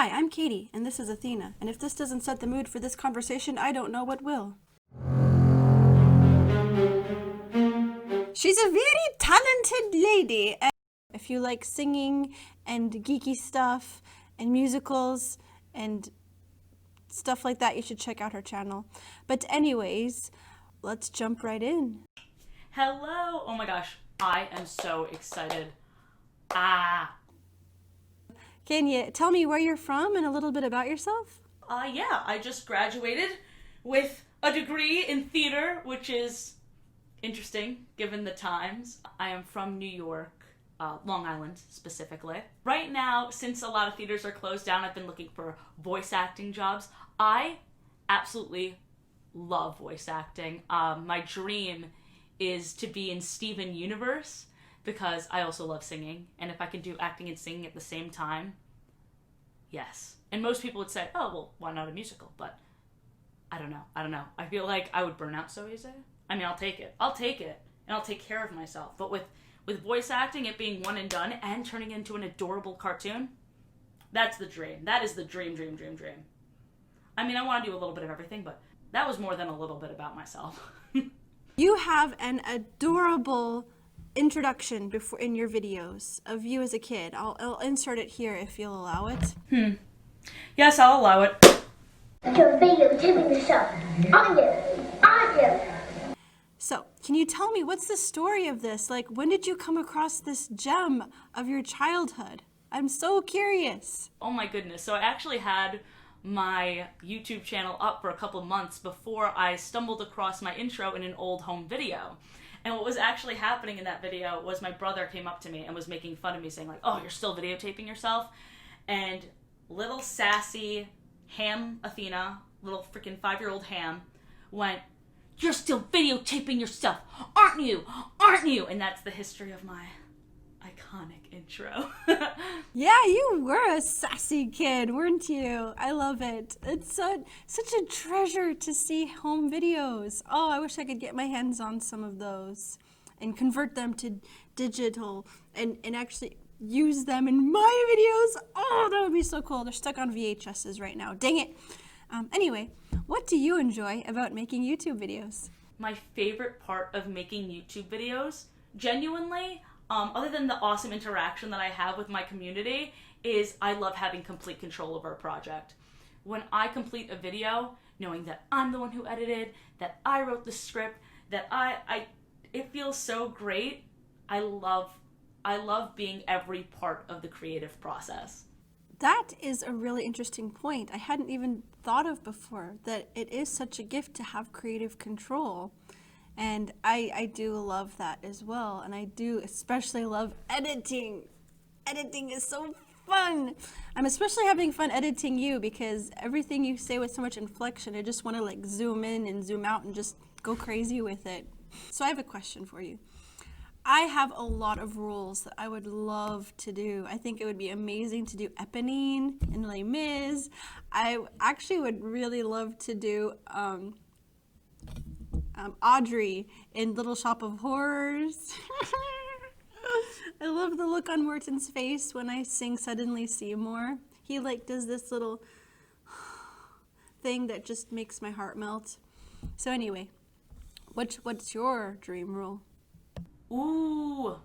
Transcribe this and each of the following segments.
Hi, I'm Katie, and this is Athena, and if this doesn't set the mood for this conversation, I don't know what will. She's a very talented lady, and if you like singing and geeky stuff and musicals and stuff like that, you should check out her channel. But anyways, let's jump right in. Hello! Oh my gosh, I am so excited. Can you tell me where you're from and a little bit about yourself? Yeah, I just graduated with a degree in theater, which is interesting given the times. I am from New York, Long Island specifically. Right now, since a lot of theaters are closed down, I've been looking for voice acting jobs. I absolutely love voice acting. My dream is to be in Steven Universe because I also love singing, and if I can do acting and singing at the same time, yes. And most people would say, oh, well, why not a musical? But I don't know. I feel like I would burn out so easy. I mean, I'll take it, and I'll take care of myself. But with voice acting, it being one and done, and turning into an adorable cartoon, that's the dream. That is the dream. I mean, I want to do a little bit of everything, but that was more than a little bit about myself. You have an adorable introduction before in your videos of you as a kid. I'll insert it here if you'll allow it. Yes, I'll allow it. You're videotaping yourself. I am. So, can you tell me what's the story of this? Like, when did you come across this gem of your childhood? I'm so curious. Oh my goodness. So I actually had my YouTube channel up for a couple months before I stumbled across my intro in an old home video. And what was actually happening in that video was my brother came up to me and was making fun of me, saying like, oh, you're still videotaping yourself? And little sassy ham Athena, little freaking 5-year-old ham, went, you're still videotaping yourself, aren't you? And that's the history of my iconic intro. Yeah, you were a sassy kid, weren't you? I love it. It's such a treasure to see home videos. Oh, I wish I could get my hands on some of those and convert them to digital and actually use them in my videos. Oh, that would be so cool. They're stuck on VHSs right now. Dang it. Anyway, what do you enjoy about making YouTube videos? My favorite part of making YouTube videos, genuinely, other than the awesome interaction that I have with my community, is I love having complete control over a project. When I complete a video, knowing that I'm the one who edited, that I wrote the script, that it feels so great. I love being every part of the creative process. That is a really interesting point. I hadn't even thought of before, that it is such a gift to have creative control. And I do love that as well. And I do especially love editing. Editing is so fun. I'm especially having fun editing you because everything you say with so much inflection, I just want to like zoom in and zoom out and just go crazy with it. So I have a question for you. I have a lot of rules that I would love to do. I think it would be amazing to do Eponine in Les Mis. I actually would really love to do Audrey in Little Shop of Horrors. I love the look on Morton's face when I sing Suddenly Seymour. He like does this little thing that just makes my heart melt. So anyway, what's your dream role? Ooh,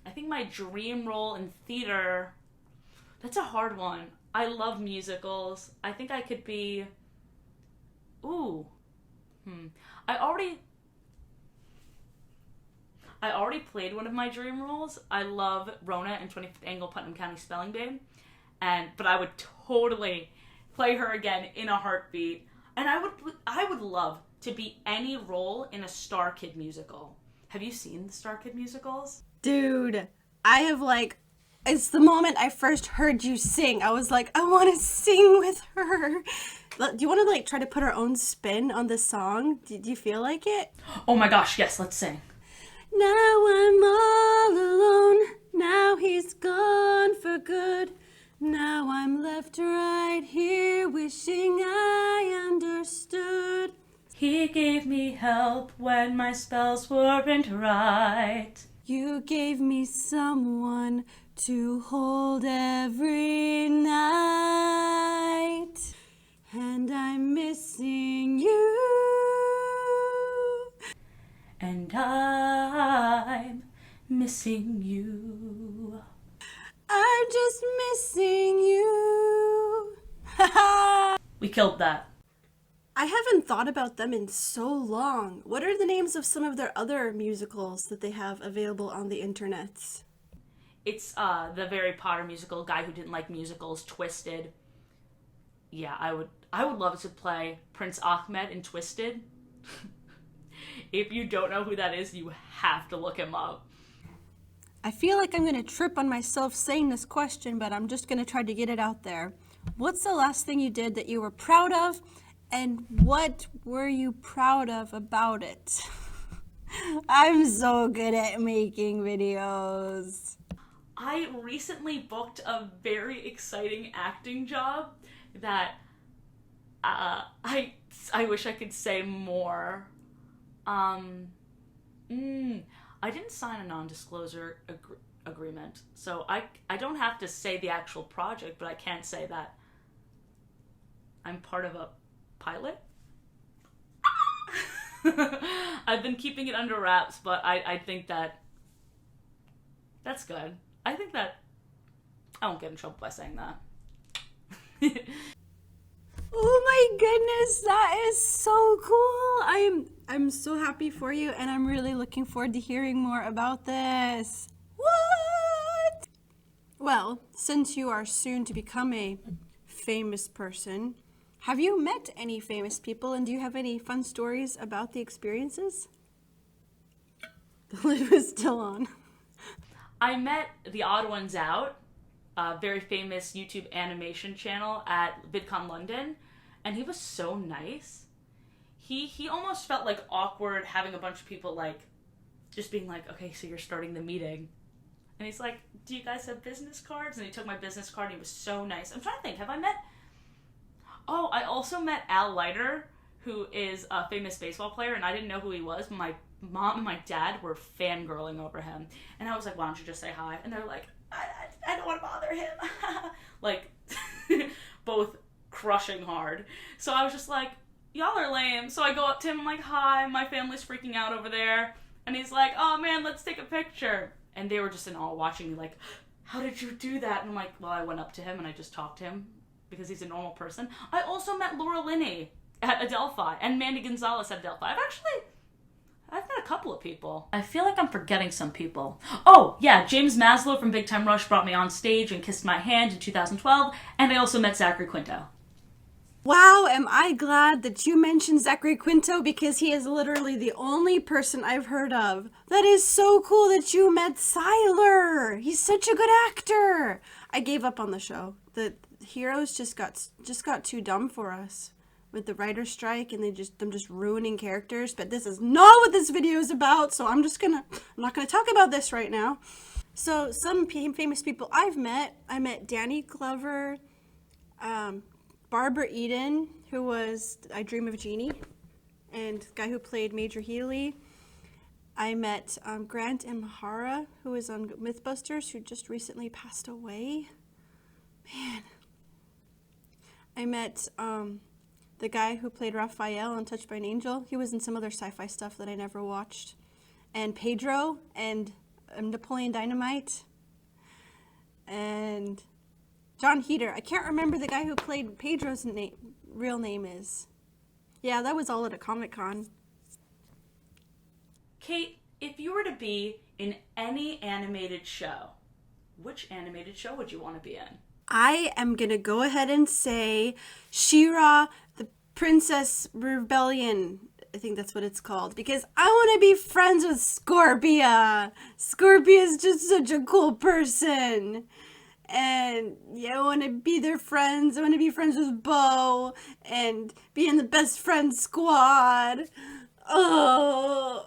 I think my dream role in theater, that's a hard one. I love musicals. I think I could be, I already played one of my dream roles. I love Rona in 25th Angle Putnam County Spelling Bee, but I would totally play her again in a heartbeat. And I would love to be any role in a Star Kid musical. Have you seen the Star Kid musicals? Dude, I have it's the moment I first heard you sing. I was like, I want to sing with her. Do you want to try to put our own spin on this song? Do you feel like it? Oh my gosh, yes, let's sing. Now I'm all alone. Now he's gone for good. Now I'm left right here wishing I understood. He gave me help when my spells weren't right. You gave me someone to hold every night. missing you. I'm just missing you. We killed that. I haven't thought about them in so long. What are the names of some of their other musicals that they have available on the internet? It's the Harry Potter musical, guy who didn't like musicals, Twisted. Yeah, I would love to play Prince Ahmed in Twisted. If you don't know who that is, you have to look him up. I feel like I'm going to trip on myself saying this question, but I'm just going to try to get it out there. What's the last thing you did that you were proud of, and what were you proud of about it? I'm so good at making videos. I recently booked a very exciting acting job that I wish I could say more. I didn't sign a non-disclosure agreement, so I don't have to say the actual project, but I can say that I'm part of a pilot. I've been keeping it under wraps, but I think that's good. I think that I won't get in trouble by saying that. Oh my goodness, that is so cool. I'm so happy for you, and I'm really looking forward to hearing more about this. What? Well, since you are soon to become a famous person, have you met any famous people, and do you have any fun stories about the experiences? The lid was still on. I met the Odd Ones Out, a very famous YouTube animation channel at VidCon London, and he was so nice. He almost felt like awkward having a bunch of people like just being like, okay, so you're starting the meeting. And he's like, do you guys have business cards? And he took my business card and he was so nice. I'm trying to think, have I met... Oh, I also met Al Leiter, who is a famous baseball player, and I didn't know who he was. My mom and my dad were fangirling over him. And I was like, why don't you just say hi? And they're like, I don't want to bother him. Like, both crushing hard. So I was just like, y'all are lame. So I go up to him, I'm like, hi, my family's freaking out over there. And he's like, oh man, let's take a picture. And they were just in awe watching me like, how did you do that? And I'm like, well, I went up to him and I just talked to him because he's a normal person. I also met Laura Linney at Adelphi and Mandy Gonzalez at Adelphi. I've met a couple of people. I feel like I'm forgetting some people. Oh, yeah, James Maslow from Big Time Rush brought me on stage and kissed my hand in 2012, and I also met Zachary Quinto. Wow, am I glad that you mentioned Zachary Quinto, because he is literally the only person I've heard of. That is so cool that you met Siler. He's such a good actor. I gave up on the show. The heroes just got too dumb for us with the writer's strike, and I'm just ruining characters. But this is not what this video is about, so I'm not gonna talk about this right now. So some famous people I've met. I met Danny Glover, Barbara Eden, who was I Dream of Jeannie, and the guy who played Major Healy. I met Grant Imahara, who was on Mythbusters, who just recently passed away. Man. I met the guy who played Raphael on Touched by an Angel. He was in some other sci-fi stuff that I never watched. And Pedro, and Napoleon Dynamite, and John Heater. I can't remember the guy who played Pedro's real name is. Yeah, that was all at a Comic-Con. Kate, if you were to be in any animated show, which animated show would you want to be in? I am going to go ahead and say She-Ra, the Princess Rebellion. I think that's what it's called, because I want to be friends with Scorpia. Scorpia is just such a cool person. And yeah, I want to be their friends. I want to be friends with Bo and be in the best friend squad. Oh.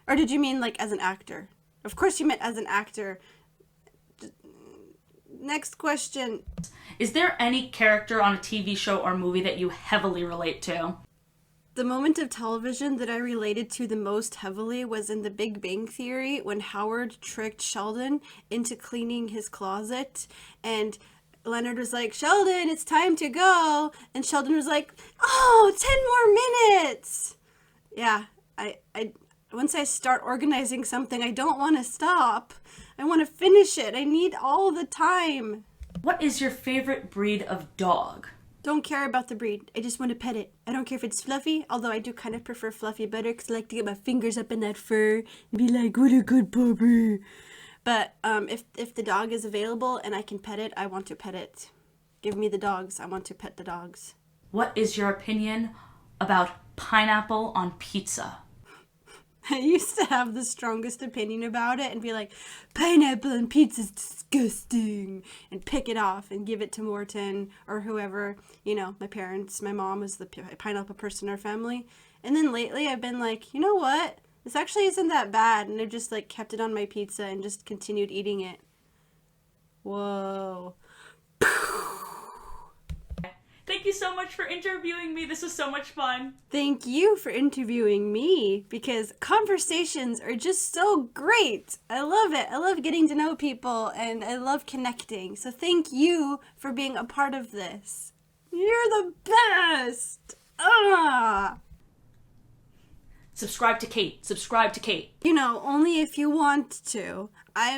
Or did you mean like as an actor? Of course you meant as an actor. Next question. Is there any character on a TV show or movie that you heavily relate to? The moment of television that I related to the most heavily was in The Big Bang Theory, when Howard tricked Sheldon into cleaning his closet, and Leonard was like, Sheldon, it's time to go. And Sheldon was like, oh, 10 more minutes. Yeah, once I start organizing something, I don't want to stop. I want to finish it. I need all the time. What is your favorite breed of dog? Don't care about the breed. I just want to pet it. I don't care if it's fluffy, although I do kind of prefer fluffy better because I like to get my fingers up in that fur and be like, what a good puppy. But if the dog is available and I can pet it, I want to pet it. Give me the dogs. I want to pet the dogs. What is your opinion about pineapple on pizza? I used to have the strongest opinion about it and be like, pineapple on pizza's disgusting, and pick it off and give it to Morton or whoever, you know, my parents. My mom was the pineapple person in our family. And then lately I've been like, you know what? This actually isn't that bad. And I've just like kept it on my pizza and just continued eating it. Whoa. Thank you so much for interviewing me. This was so much fun. Thank you for interviewing me, because conversations are just so great. I love it. I love getting to know people and I love connecting. So thank you for being a part of this. You're the best. Subscribe to Kate. Subscribe to Kate. You know, only if you want to.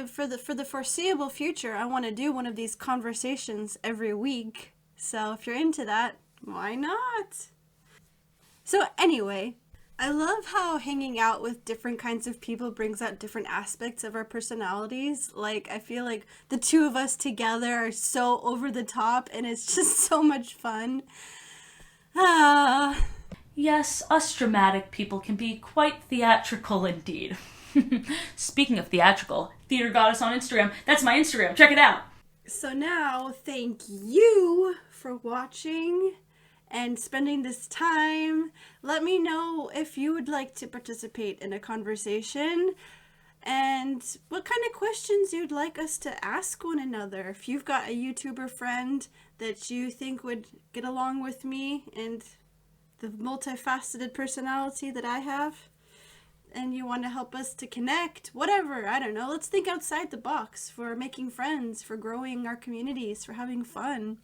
For the foreseeable future, I want to do one of these conversations every week. So if you're into that, why not? So anyway, I love how hanging out with different kinds of people brings out different aspects of our personalities. Like, I feel like the two of us together are so over the top and it's just so much fun. Yes, us dramatic people can be quite theatrical indeed. Speaking of theatrical, Theater Goddess on Instagram. That's my Instagram. Check it out. So now, thank you for watching and spending this time. Let me know if you would like to participate in a conversation and what kind of questions you'd like us to ask one another. If you've got a YouTuber friend that you think would get along with me and the multifaceted personality that I have, and you want to help us to connect, whatever, I don't know. Let's think outside the box for making friends, for growing our communities, for having fun.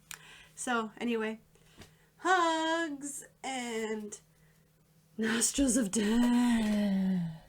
So anyway, hugs and nostrils of death.